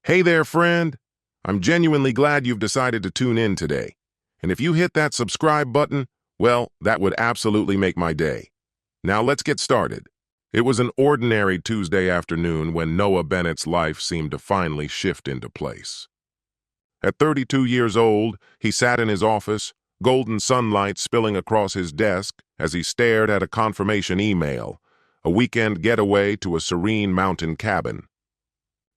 Hey there, friend. I'm genuinely glad you've decided to tune in today. And if you hit that subscribe button, well, that would absolutely make my day. Now let's get started. It was an ordinary Tuesday afternoon when Noah Bennett's life seemed to finally shift into place. At 32 years old, he sat in his office, golden sunlight spilling across his desk as he stared at a confirmation email, a weekend getaway to a serene mountain cabin.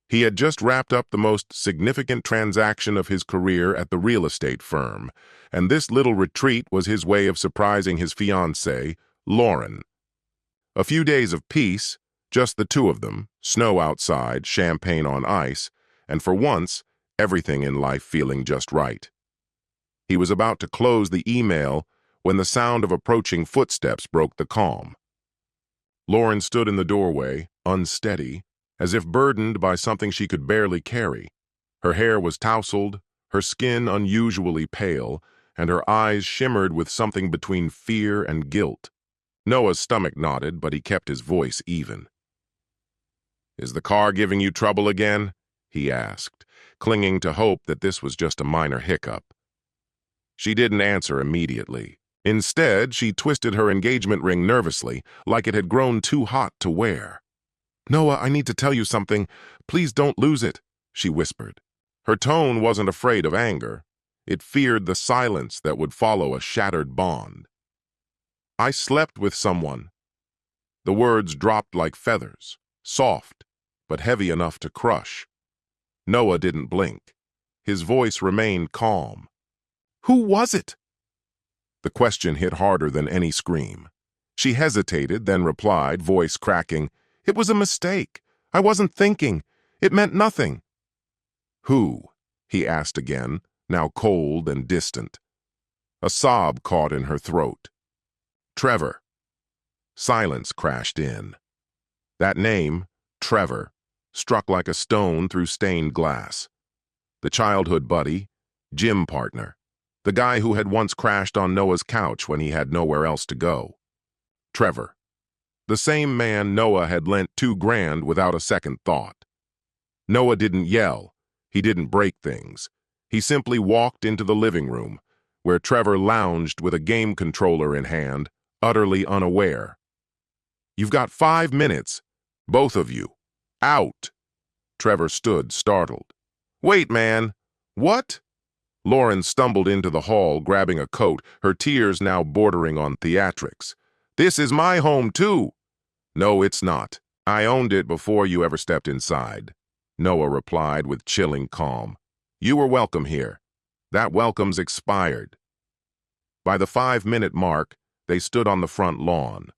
He had just wrapped up the most significant transaction of his career at the real estate firm, and this little retreat was his way of surprising his fiancée, Lauren. A few days of peace, just the two of them, snow outside, champagne on ice, and for once, everything in life feeling just right. He was about to close the email when the sound of approaching footsteps broke the calm. Lauren stood in the doorway, unsteady, as if burdened by something she could barely carry. Her hair was tousled, her skin unusually pale, and her eyes shimmered with something between fear and guilt. Noah's stomach knotted, but he kept his voice even. "Is the car giving you trouble again?" he asked, clinging to hope that this was just a minor hiccup. She didn't answer immediately. Instead, she twisted her engagement ring nervously, like it had grown too hot to wear. "Noah, I need to tell you something. Please don't lose it," she whispered. Her tone wasn't afraid of anger. It feared the silence that would follow a shattered bond. "I slept with someone." The words dropped like feathers, soft, but heavy enough to crush. Noah didn't blink. His voice remained calm. "Who was it?" The question hit harder than any scream. She hesitated, then replied, voice cracking, "It was a mistake. I wasn't thinking. It meant nothing." "Who?" he asked again, now cold and distant. A sob caught in her throat. "Trevor." Silence crashed in. That name, Trevor, struck like a stone through stained glass. The childhood buddy, gym partner, the guy who had once crashed on Noah's couch when he had nowhere else to go. Trevor. The same man Noah had lent $2,000 without a second thought. Noah didn't yell. He didn't break things. He simply walked into the living room, where Trevor lounged with a game controller in hand, utterly unaware. "You've got 5 minutes. Both of you. Out." Trevor stood, startled. "Wait, man. What?" Lauren stumbled into the hall, grabbing a coat, her tears now bordering on theatrics. "This is my home, too." "No, it's not. I owned it before you ever stepped inside," Noah replied with chilling calm. "You were welcome here. That welcome's expired." By the 5-minute mark, they stood on the front lawn.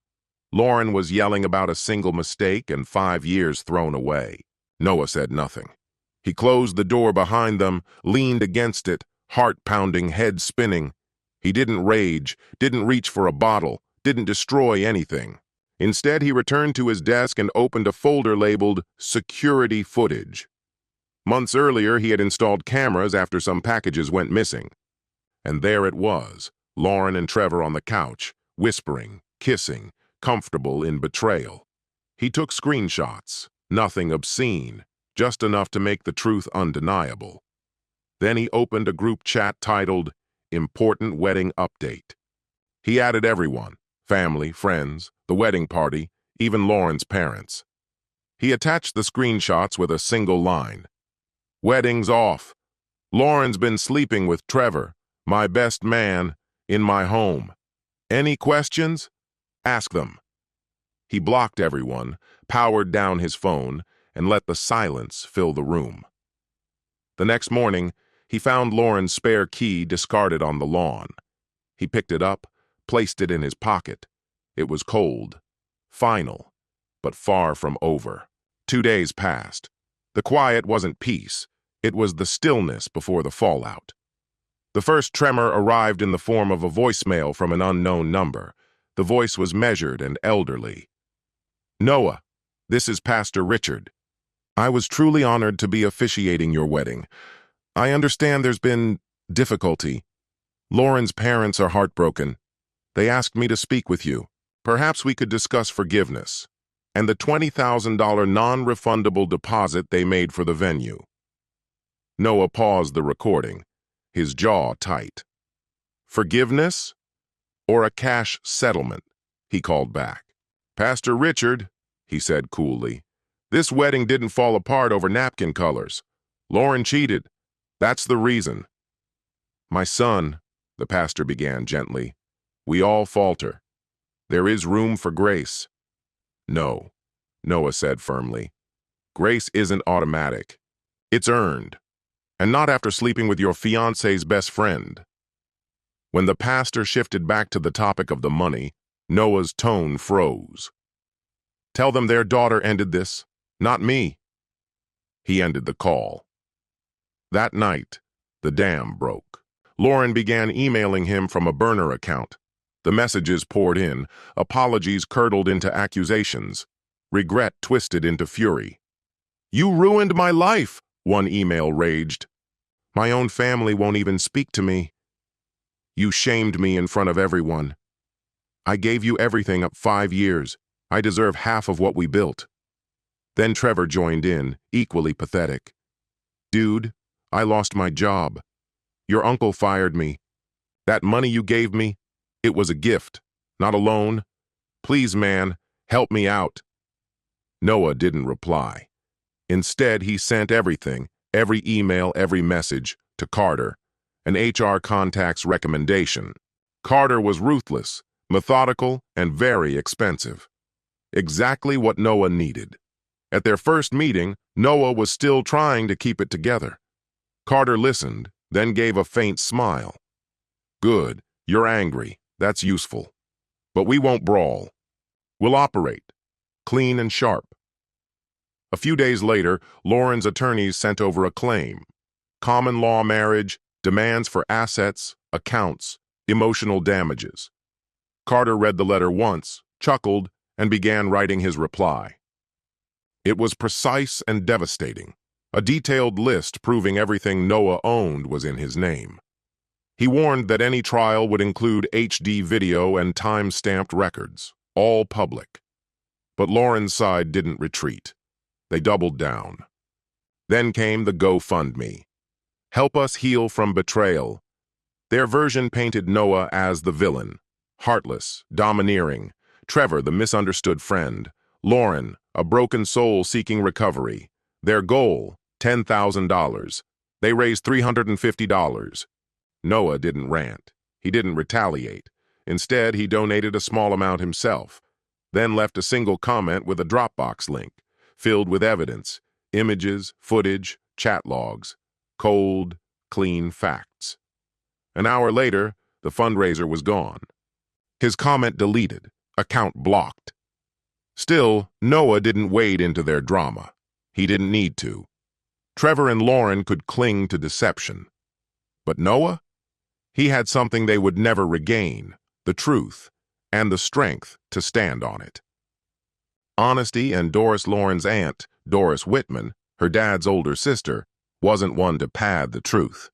Lauren was yelling about a single mistake and 5 years thrown away. Noah said nothing. He closed the door behind them, leaned against it, heart pounding, head spinning. He didn't rage, didn't reach for a bottle, didn't destroy anything. Instead, he returned to his desk and opened a folder labeled Security Footage. Months earlier, he had installed cameras after some packages went missing. And there it was, Lauren and Trevor on the couch, whispering, kissing, comfortable in betrayal. He took screenshots, nothing obscene, just enough to make the truth undeniable. Then he opened a group chat titled Important Wedding Update. He added everyone, family, friends, the wedding party, even Lauren's parents. He attached the screenshots with a single line. "Wedding's off. Lauren's been sleeping with Trevor, my best man, in my home. Any questions? Ask them." He blocked everyone, powered down his phone, and let the silence fill the room. The next morning, he found Lauren's spare key discarded on the lawn. He picked it up, placed it in his pocket. It was cold, final, but far from over. 2 days passed. The quiet wasn't peace. It was the stillness before the fallout. The first tremor arrived in the form of a voicemail from an unknown number. The voice was measured and elderly. "Noah, this is Pastor Richard. I was truly honored to be officiating your wedding. I understand there's been difficulty. Lauren's parents are heartbroken. They asked me to speak with you. Perhaps we could discuss forgiveness and the $20,000 non-refundable deposit they made for the venue." Noah paused the recording, his jaw tight. Forgiveness or a cash settlement? He called back. Pastor Richard, he said coolly, this wedding didn't fall apart over napkin colors. Lauren cheated. That's the reason. My son, the pastor began gently, we all falter. There is room for grace. No, Noah said firmly. Grace isn't automatic. It's earned. And not after sleeping with your fiancé's best friend. When the pastor shifted back to the topic of the money, Noah's tone froze. Tell them their daughter ended this, not me. He ended the call. That night, the dam broke. Lauren began emailing him from a burner account. The messages poured in, apologies curdled into accusations, regret twisted into fury. You ruined my life, one email raged. My own family won't even speak to me. You shamed me in front of everyone. I gave you everything up 5 years. I deserve half of what we built. Then Trevor joined in, equally pathetic. Dude, I lost my job. Your uncle fired me. That money you gave me, it was a gift, not a loan. Please, man, help me out. Noah didn't reply. Instead, he sent everything, every email, every message, to Carter, an HR contact's recommendation. Carter was ruthless, methodical, and very expensive. Exactly what Noah needed. At their first meeting, Noah was still trying to keep it together. Carter listened, then gave a faint smile. Good, you're angry. That's useful. But we won't brawl. We'll operate, clean and sharp. A few days later, Lauren's attorneys sent over a claim. Common law marriage, demands for assets, accounts, emotional damages. Carter read the letter once, chuckled, and began writing his reply. It was precise and devastating. A detailed list proving everything Noah owned was in his name. He warned that any trial would include HD video and time-stamped records, all public. But Lauren's side didn't retreat. They doubled down. Then came the GoFundMe. Help us heal from betrayal. Their version painted Noah as the villain, heartless, domineering, Trevor the misunderstood friend, Lauren, a broken soul seeking recovery. Their goal, $10,000. They raised $350. Noah didn't rant. He didn't retaliate. Instead, he donated a small amount himself, then left a single comment with a Dropbox link, filled with evidence, images, footage, chat logs, cold, clean facts. An hour later, the fundraiser was gone. His comment deleted, account blocked. Still, Noah didn't wade into their drama. He didn't need to. Trevor and Lauren could cling to deception. But Noah? He had something they would never regain, the truth, and the strength to stand on it. Honesty, and Doris Lauren's aunt, Doris Whitman, her dad's older sister, wasn't one to pad the truth.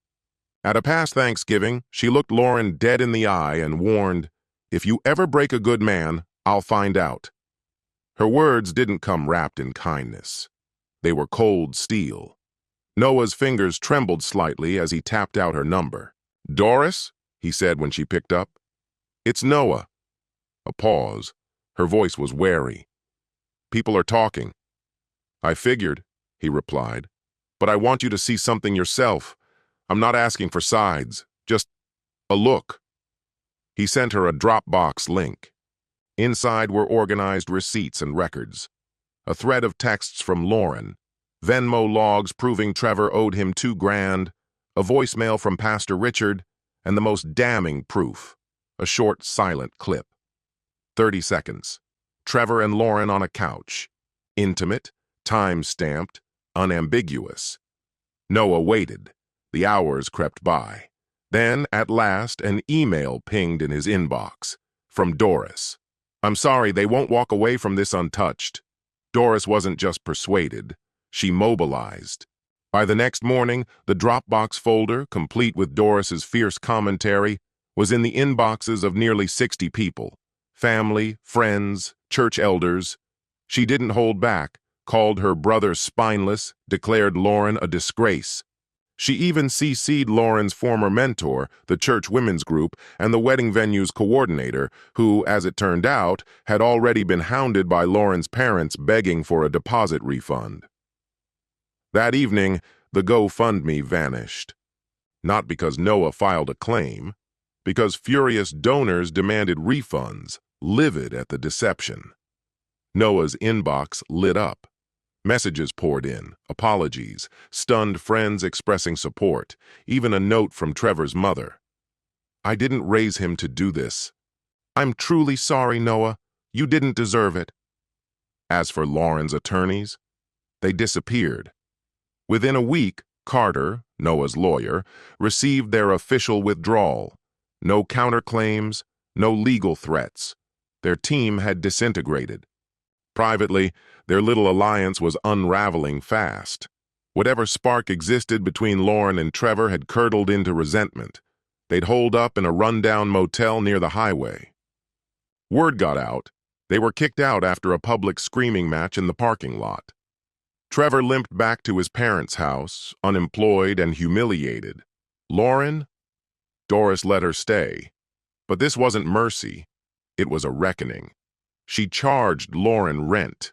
At a past Thanksgiving, she looked Lauren dead in the eye and warned, "If you ever break a good man, I'll find out." Her words didn't come wrapped in kindness. They were cold steel. Noah's fingers trembled slightly as he tapped out her number. "Doris?" he said when she picked up. "It's Noah." A pause. Her voice was wary. "People are talking." "I figured," he replied. "But I want you to see something yourself. I'm not asking for sides, just a look." He sent her a Dropbox link. Inside were organized receipts and records. A thread of texts from Lauren, Venmo logs proving Trevor owed him $2,000, a voicemail from Pastor Richard, and the most damning proof, a short, silent clip. 30 seconds. Trevor and Lauren on a couch. Intimate, time-stamped, unambiguous. Noah waited. The hours crept by. Then, at last, an email pinged in his inbox. From Doris. "I'm sorry, they won't walk away from this untouched." Doris wasn't just persuaded. She mobilized. By the next morning, the Dropbox folder, complete with Doris's fierce commentary, was in the inboxes of nearly 60 people. Family, friends, church elders. She didn't hold back, called her brother spineless, declared Lauren a disgrace. She even CC'd Lauren's former mentor, the church women's group, and the wedding venue's coordinator, who, as it turned out, had already been hounded by Lauren's parents begging for a deposit refund. That evening, the GoFundMe vanished. Not because Noah filed a claim, because furious donors demanded refunds, livid at the deception. Noah's inbox lit up. Messages poured in, apologies, stunned friends expressing support, even a note from Trevor's mother. "I didn't raise him to do this. I'm truly sorry, Noah. You didn't deserve it." As for Lauren's attorneys, they disappeared. Within a week, Carter, Noah's lawyer, received their official withdrawal. No counterclaims, no legal threats. Their team had disintegrated. Privately, their little alliance was unraveling fast. Whatever spark existed between Lauren and Trevor had curdled into resentment. They'd holed up in a rundown motel near the highway. Word got out. They were kicked out after a public screaming match in the parking lot. Trevor limped back to his parents' house, unemployed and humiliated. Lauren? Doris let her stay. But this wasn't mercy. It was a reckoning. She charged Lauren rent,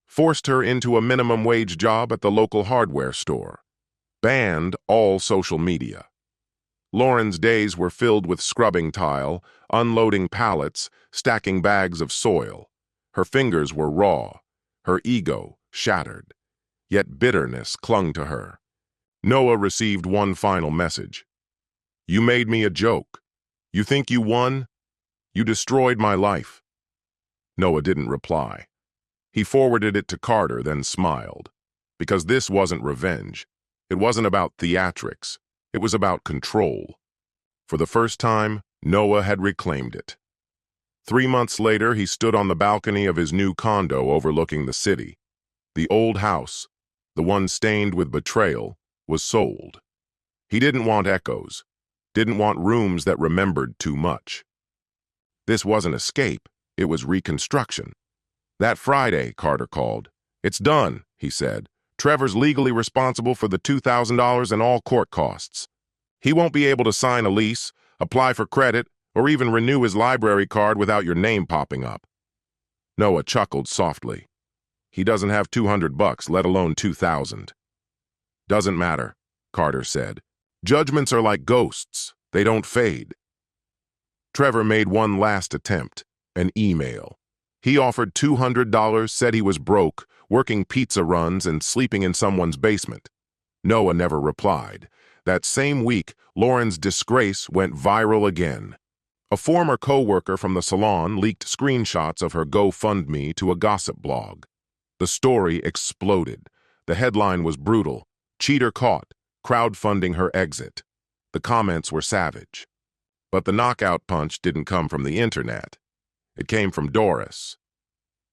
forced her into a minimum wage job at the local hardware store, banned all social media. Lauren's days were filled with scrubbing tile, unloading pallets, stacking bags of soil. Her fingers were raw, her ego shattered, yet bitterness clung to her. Noah received one final message. "You made me a joke. You think you won? You destroyed my life." Noah didn't reply. He forwarded it to Carter, then smiled. Because this wasn't revenge. It wasn't about theatrics. It was about control. For the first time, Noah had reclaimed it. 3 months later, he stood on the balcony of his new condo overlooking the city. The old house, the one stained with betrayal, was sold. He didn't want echoes, didn't want rooms that remembered too much. This wasn't escape. It was reconstruction. That Friday, Carter called. "It's done," he said. "Trevor's legally responsible for the $2,000 and all court costs. He won't be able to sign a lease, apply for credit, or even renew his library card without your name popping up." Noah chuckled softly. "He doesn't have $200, let alone 2,000. "Doesn't matter," Carter said. "Judgments are like ghosts. They don't fade." Trevor made one last attempt. An email. He offered $200, said he was broke, working pizza runs and sleeping in someone's basement. Noah never replied. That same week, Lauren's disgrace went viral again. A former co-worker from the salon leaked screenshots of her GoFundMe to a gossip blog. The story exploded. The headline was brutal. "Cheater caught, crowdfunding her exit." The comments were savage. But the knockout punch didn't come from the internet. It came from Doris.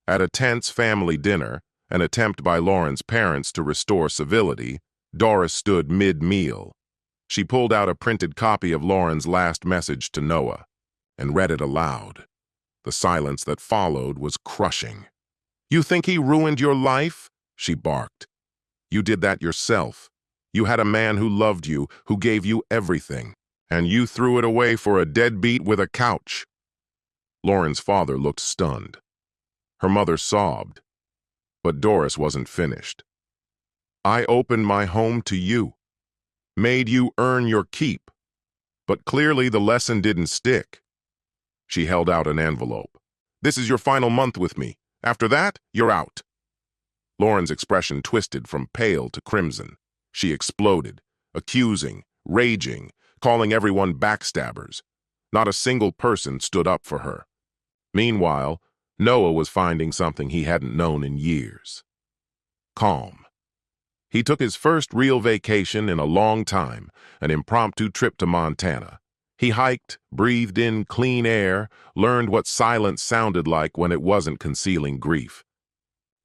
At a tense family dinner, an attempt by Lauren's parents to restore civility, Doris stood mid-meal. She pulled out a printed copy of Lauren's last message to Noah and read it aloud. The silence that followed was crushing. "You think he ruined your life?" she barked. "You did that yourself. You had a man who loved you, who gave you everything, and you threw it away for a deadbeat with a couch." Lauren's father looked stunned. Her mother sobbed. But Doris wasn't finished. "I opened my home to you, made you earn your keep. But clearly the lesson didn't stick." She held out an envelope. "This is your final month with me. After that, you're out." Lauren's expression twisted from pale to crimson. She exploded, accusing, raging, calling everyone backstabbers. Not a single person stood up for her. Meanwhile, Noah was finding something he hadn't known in years. Calm. He took his first real vacation in a long time, an impromptu trip to Montana. He hiked, breathed in clean air, learned what silence sounded like when it wasn't concealing grief.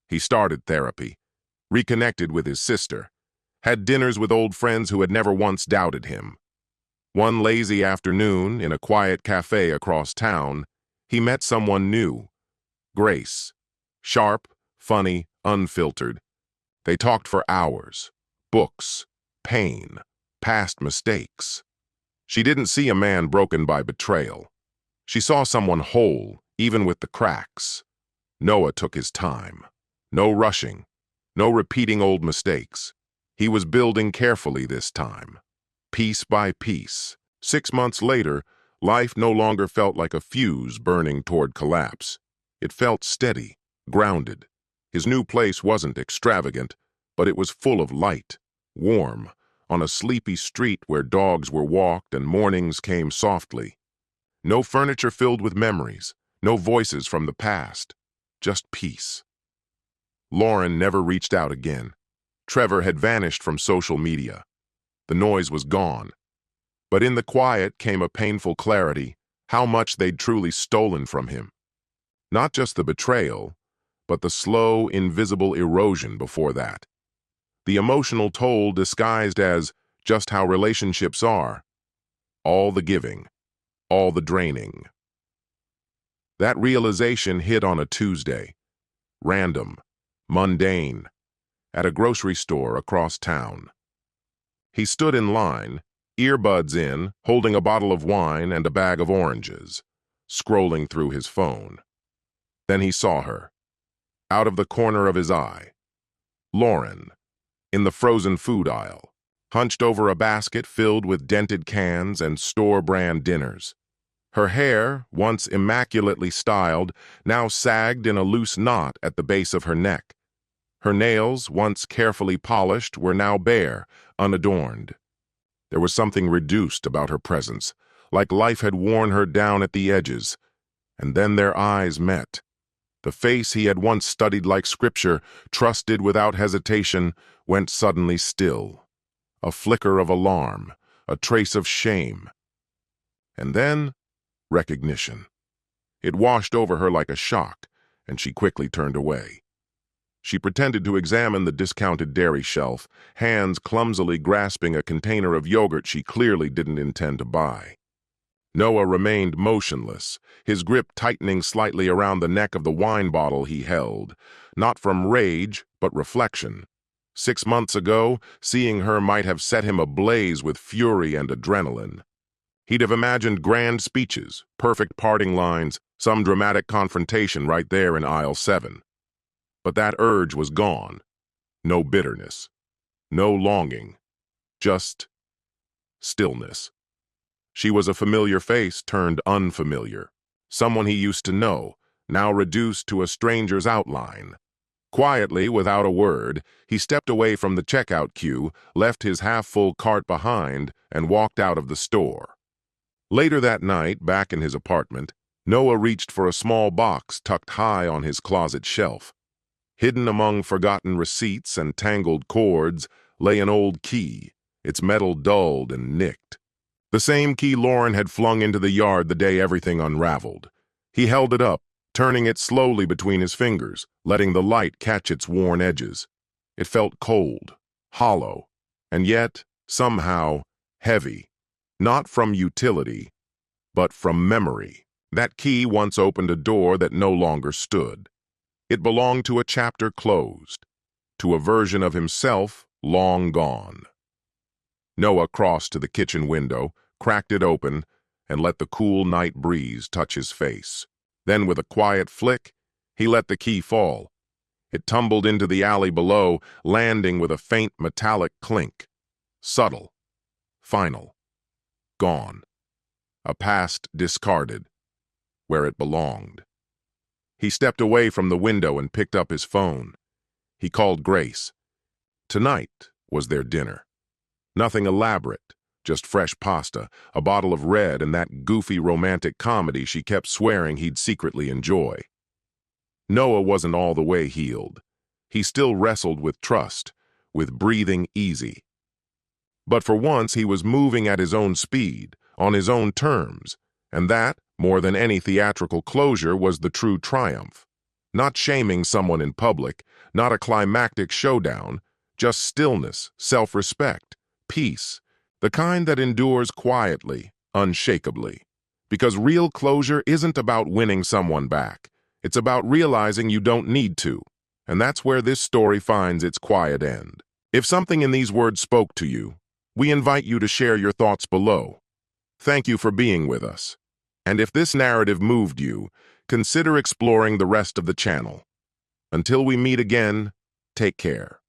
He started therapy, reconnected with his sister, had dinners with old friends who had never once doubted him. One lazy afternoon, in a quiet cafe across town, he met someone new, Grace. Sharp, funny, unfiltered. They talked for hours. Books. Pain. past mistakes. She didn't see a man broken by betrayal. She saw someone whole, even with the cracks. Noah took his time. No rushing. No repeating old mistakes. He was building carefully this time. Piece by piece. 6 months later, life no longer felt like a fuse burning toward collapse. It felt steady, grounded. His new place wasn't extravagant, but it was full of light, warm, on a sleepy street where dogs were walked and mornings came softly. No furniture filled with memories, no voices from the past, just peace. Lauren never reached out again. Trevor had vanished from social media. The noise was gone. But in the quiet came a painful clarity, how much they'd truly stolen from him. Not just the betrayal, but the slow, invisible erosion before that. The emotional toll disguised as just how relationships are. All the giving, all the draining. That realization hit on a Tuesday. Random, mundane, at a grocery store across town. He stood in line, earbuds in, holding a bottle of wine and a bag of oranges, scrolling through his phone. Then he saw her, out of the corner of his eye. Lauren, in the frozen food aisle, hunched over a basket filled with dented cans and store-brand dinners. Her hair, once immaculately styled, now sagged in a loose knot at the base of her neck. Her nails, once carefully polished, were now bare, unadorned. There was something reduced about her presence, like life had worn her down at the edges. And then their eyes met. The face he had once studied like scripture, trusted without hesitation, went suddenly still. A flicker of alarm, a trace of shame. And then, recognition. It washed over her like a shock, and she quickly turned away. She pretended to examine the discounted dairy shelf, hands clumsily grasping a container of yogurt she clearly didn't intend to buy. Noah remained motionless, his grip tightening slightly around the neck of the wine bottle he held, not from rage, but reflection. 6 months ago, seeing her might have set him ablaze with fury and adrenaline. He'd have imagined grand speeches, perfect parting lines, some dramatic confrontation right there in aisle 7. But that urge was gone. No bitterness. No longing. Just stillness. She was a familiar face turned unfamiliar. Someone he used to know, now reduced to a stranger's outline. Quietly, without a word, he stepped away from the checkout queue, left his half-full cart behind, and walked out of the store. Later that night, back in his apartment, Noah reached for a small box tucked high on his closet shelf. Hidden among forgotten receipts and tangled cords lay an old key, its metal dulled and nicked. The same key Lauren had flung into the yard the day everything unraveled. He held it up, turning it slowly between his fingers, letting the light catch its worn edges. It felt cold, hollow, and yet, somehow, heavy. Not from utility, but from memory. That key once opened a door that no longer stood. It belonged to a chapter closed, to a version of himself long gone. Noah crossed to the kitchen window, cracked it open, and let the cool night breeze touch his face. Then, with a quiet flick, he let the key fall. It tumbled into the alley below, landing with a faint metallic clink. Subtle. Final. Gone. A past discarded. Where it belonged. He stepped away from the window and picked up his phone. He called Grace. Tonight was their dinner. Nothing elaborate, just fresh pasta, a bottle of red, and that goofy romantic comedy she kept swearing he'd secretly enjoy. Noah wasn't all the way healed. He still wrestled with trust, with breathing easy. But for once he was moving at his own speed, on his own terms, and that, more than any theatrical closure, was the true triumph. Not shaming someone in public, not a climactic showdown, just stillness, self-respect, peace, the kind that endures quietly, unshakably. Because real closure isn't about winning someone back. It's about realizing you don't need to. And that's where this story finds its quiet end. If something in these words spoke to you, We invite you to share your thoughts below. Thank you for being with us. And if this narrative moved you, consider exploring the rest of the channel. Until we meet again, take care.